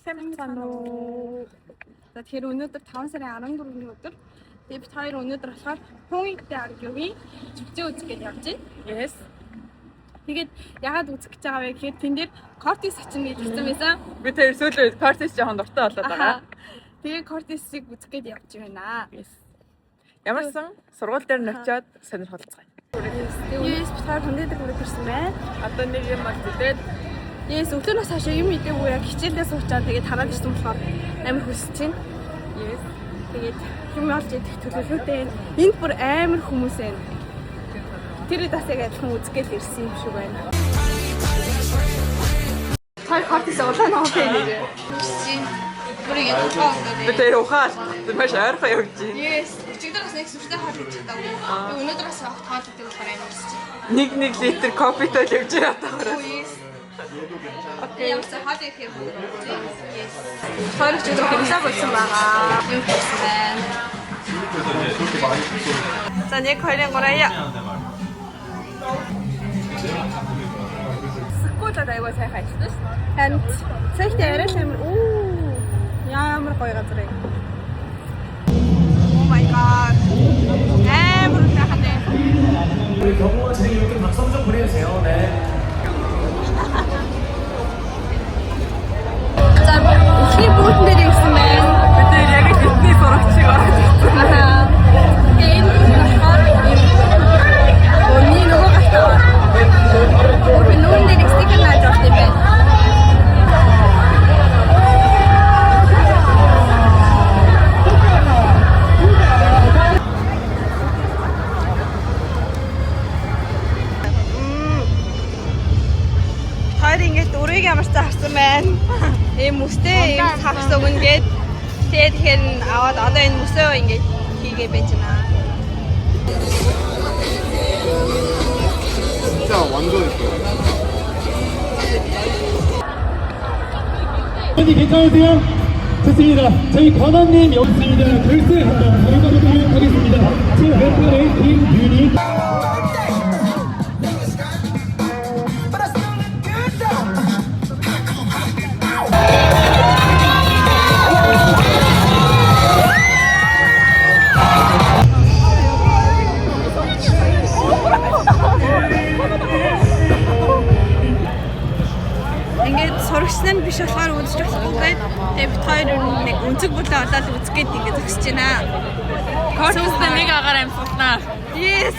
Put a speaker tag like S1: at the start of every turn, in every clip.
S1: Сайн. За тэгэхээр өнөөдөр 5 сарын 14-ний өдөр бид хоёр өнөөдөр болохоор Хүн-эгтэй аргиугийн зөвчөө үзэх гэж явж байна. Yes. Тэгээд ягаад үзэх гэж байгаа вэ гэхээр тэн дээр кортис ачин гэж хэлсэн байсан.
S2: Би тэр сүүлд кортис жоохон дуртай болоод байгаа.
S1: Тэгээд кортисыг үзэх гэж явж байна.
S2: Yes. Ямарсан сургууль дээр навчаад сонирхолцгоо.
S1: Yes, бид хоёр хүндэдэг үрэг ирсэн байна.
S2: Одоо нэг юм бол тэгээд
S1: Yes, өглөөнөөс хойш юм идэггүй яг хичээлдээ суучаад тэгээд хараад ирсэн болохоор амар хүсэж байна.
S2: yes.
S1: Тэгээд юм олж идэх төлөвлөлттэй энд бүр амар хүмүүс байна. Тэр дасыг адилхан үзэх гэж ирсэн юм шиг байна. Хоёр кортис улаан хофей нэг.
S3: Бүрийг явуулгаа гэдэг.
S2: Би тэр ухаал маш ойрхон явж байна.
S3: Yes, өчигдөр бас нэг сүртэй хол хийж чадаагүй. Өнөөдөр бас авах тоол гэдэг болохоор амар хүсэж байна.
S2: Нэг литр кофетэй явж байгаа таараа.
S3: Yes. Окей. Ямар ч хол их юм байна. Yes.
S1: Хоёр өчигдөр хэмжээ болсон байгаа.
S3: Юу хийсэн байна?
S1: За 1 2 3 Скуулаад аягаа сайхан ажилласан ш. Харин цайхтай арай л амар ямар гоё газар юм. Oh my god. амар сайхан ээ.
S4: 우리 경호원 진행위원께 박수 좀 보내주세요. 네.
S1: За ихний бүлтэн дээр ирсэн байна.
S2: Би тэр яг фитнес сурагчиг ороод ирсэн.
S1: Энэ болохоор өнний нөгөө галтаа. Өөр нүүн дээр стикер нааж авах юм байна. Хоёр ингэж өрөөг ямарчаа харсан байна. Ийм мөстэй ийм цавс өгнө гээд тэгээд тэгэхээр аваад одоо энэ мөсөө ингэж хийгээ байж байна.
S5: 진짜 완전 예뻐요.
S4: 괜찮으세요? 좋습니다. 저희 권원님 여기 있습니다. 결승 한번 가보도록 하겠습니다. 제 왼팔에 김윤희.
S1: Ингээд сурагчнаа биш болохоор үзэж болохгүй. Тэгээд бид хоёр нэг өнцөг бүлээ олоод үзэх гээд ингээд зогсож байна.
S2: Кортистэй нэг агаар амьсгалнаа.
S1: Yes.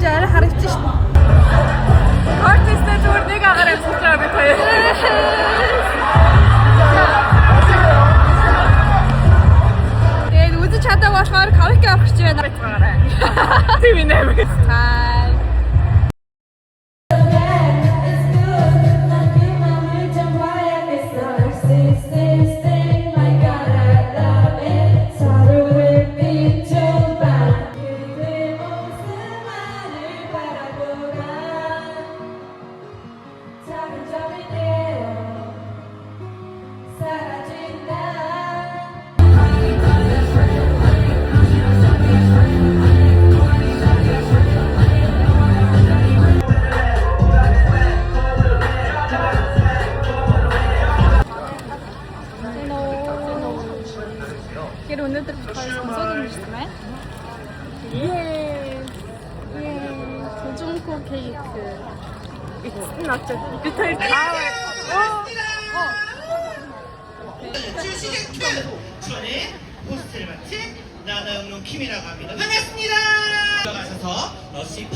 S1: Арай харагдчих шүү.
S2: Кортистэй зүгээр нэг агаар амьсгалж байгаа би хоёр.
S1: Тэгээд үзэж чадаагүй болохоор караоке авах гэж байна.
S2: Тийм нэмээс.
S1: Хай. Тэр өнөөдөр бид хоёр сонсоод ирсэн байна. Тожонко кейк.
S2: Эцэст нь очоод би тэр таавар.
S6: 전에 호스트를 맡은 나나영롱 킴이라고 합니다. 반갑습니다. 가셔서 러시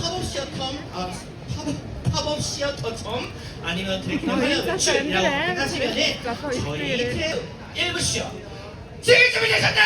S6: 팝업 시어터점 아니면 드래곤 하이어라고 생각하시면은 저희 1부 쇼 지금 준비되셨다!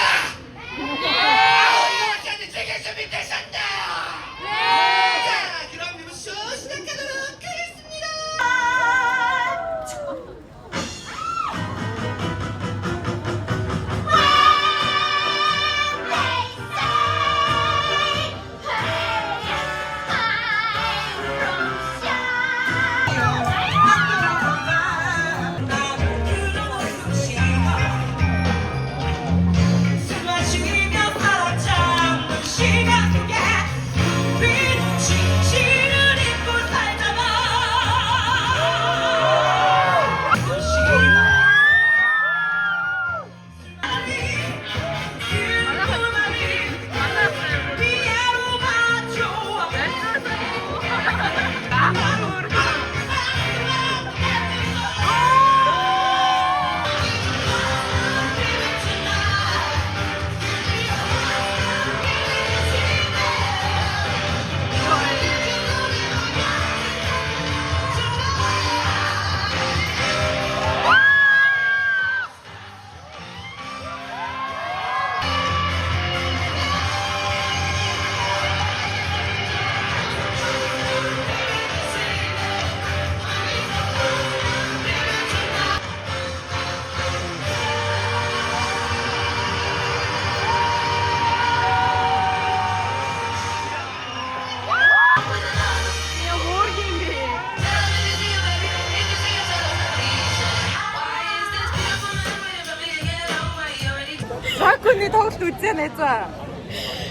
S2: найзаа.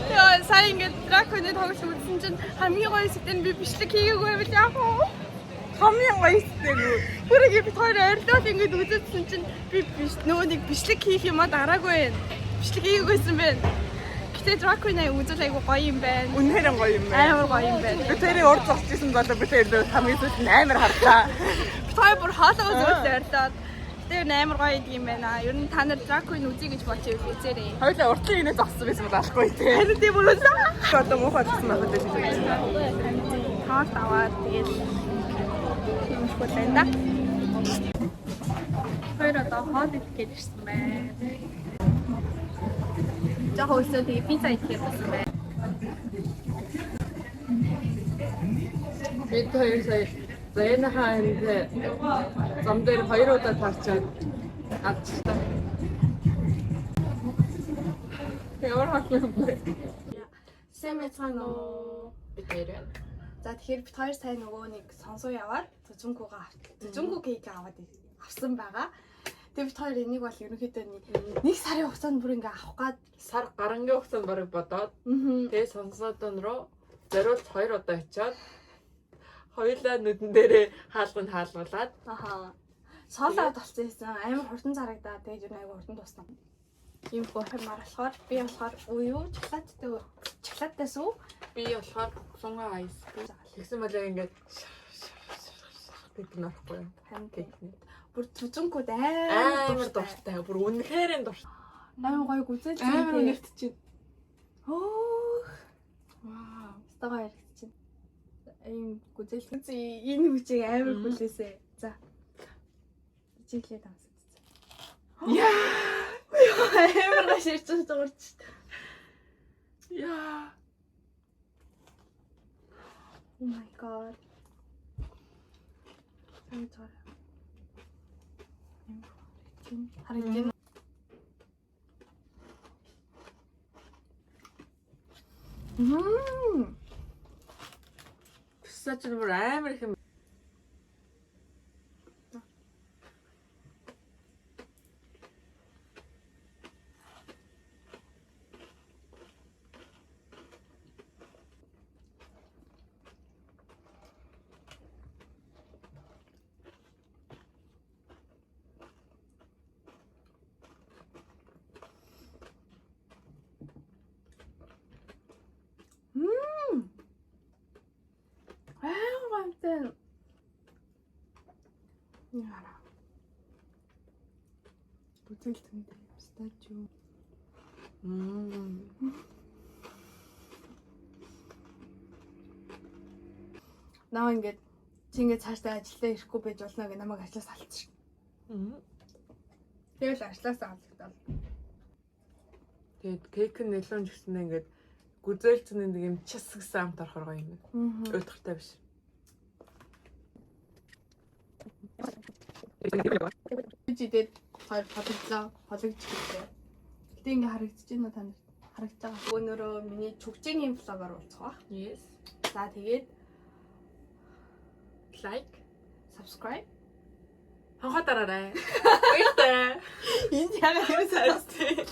S1: Яа, сая ингээд драконы тоглолт үзсэн чинь хамгийн гоё хэсэгт нь би бичлэг хийгээгүй байвал яах вэ?
S2: Хамгийн гоё хэвчээ.
S1: Бүрэг би хоёр ойрлол ингээд үзсэн чинь би биш нөгөө нэг бичлэг хийх юм а дараагүй байна. Бичлэг хийгээгүйсэн байна. Гэтэ драконы үзэл айгу гоё юм байна.
S2: Үнэхээр гоё юм байна.
S1: Амар гоё юм байна.
S2: Би тэрийг урд зогсчихсан болоо би тэр хамгийн сүүлд нь амар харлаа.
S1: Тэр бүр хаалга үзүүлж ойрлоод тэр амар гоё юм байна. Ер нь та нар драконы үзье гэж бодчих юм үзээрэй.
S2: Хоёлаа уртлын инээ зогссон байсан бол алахгүй тий.
S1: Харин тийм болоо.
S2: Одоо муухай зогсон байх л дээ.
S1: Таар таваад тэгээд юм шиг байна да. Хоёр одоо хоол идэх ирсэн байна. За хөөсөө тэгээд пицца идэх гэсэн байна.
S2: Бид хоёр сая зэнахаа энэ зам дээр 2 удаа таарчаад авчихсан. Ямар хахлах бэ?
S1: Сайн мэцхан уу.
S2: Бид хоёр.
S1: За тэгэхээр бид хоёр сайн нөгөө нэг сонсоо яваад зүжүнгүү кейк авсан байгаа. Тэгээд бид хоёр энийг бол ерөнхийдөө нэг сарын хугацаанд бүр ингээ авах гад
S2: Сар гарангийн хугацаанд барыг бодоод тэгээ сонсоодон руу зориулт 2 удаа очиод хоёулаа нүдэн дээрээ хаалгуулад
S1: соолоод болсон юм. Амар хурдан зарагдаа. Тэгээд юу айгу хурдан тусна. Ийм гохимар болохоор би болохоор уу шоколадтай сүү.
S2: би болохоор сунгаа айс. Тэгсэн мөлий ингээд гэдэг нь орохгүй юу?
S1: Харин
S2: Кейкний.
S1: бүр зүжүнгүүд
S2: Амар
S1: амар
S2: дуртай. Бүр үнэхээр дуртай.
S1: Амар гоё гүзэл
S2: Амар үнэртчихэв.
S1: Хөөх.
S2: Вау.
S1: Стага яригдчихэв. Ийм гүзэл энэ хүчийг амар хүлээсэ. За. Ичиглээ давсаа.
S2: Яа.
S1: Амар гаширч зурч.
S2: Яа.
S1: Oh my god. Сайн цаа. Харин
S2: Тэсэж бүр амар их юм.
S1: яара. Бүтэл тэндээ пистачио. Наа ингээд чи ингээд цаашдаа ажилдаа ирэхгүй байж болно гэх намайг ажлаас алчих. Тэгэл ажлаасаа алдагдал.
S2: Тэгээд кейк нь нэлээд жигсэн ингээд гүзээлцэн нэг юм час гэсэн амт орохоор гоё юм. Өөлтөртэй биш.
S1: Жидээд хоёр хологлоо. Хологж гэлээ. Гэтэ ингээ харагдаж байна уу танд? Харагдаж байгаа. Өнөөрөө миний чүгчээний влогоор уулзах.
S2: Yes.
S1: За тэгээд
S2: Like,
S1: subscribe.
S2: ханхаа дараарай. Баярлалаа.
S1: Энд яагаад юм сайн.